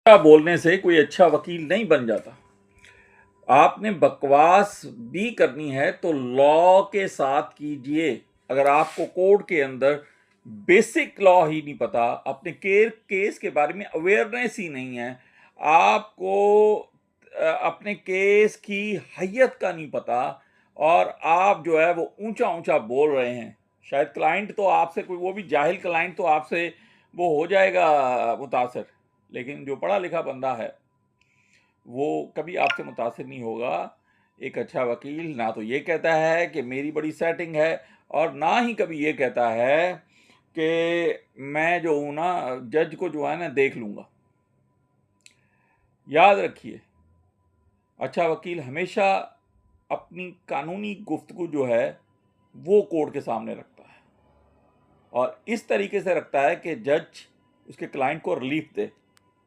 बोलने से कोई अच्छा वकील नहीं बन जाता। आपने बकवास भी करनी है तो लॉ के साथ कीजिए। अगर आपको कोर्ट के अंदर बेसिक लॉ ही नहीं पता, अपने केस के बारे में अवेयरनेस ही नहीं है, आपको अपने केस की हैयत का नहीं पता, और आप जो है वो ऊंचा ऊंचा बोल रहे हैं, शायद क्लाइंट तो आपसे, कोई वो भी जाहिल क्लाइंट तो आपसे वो हो जाएगा मुतासर, लेकिन जो पढ़ा लिखा बंदा है वो कभी आपसे मुतासिर नहीं होगा। एक अच्छा वकील ना तो ये कहता है कि मेरी बड़ी सेटिंग है, और ना ही कभी ये कहता है कि मैं जो हूं ना जज को जो है ना देख लूंगा। याद रखिए, अच्छा वकील हमेशा अपनी कानूनी गुफ्तगू जो है वो कोर्ट के सामने रखता है, और इस तरीके से रखता है कि जज उसके क्लाइंट को रिलीफ दे।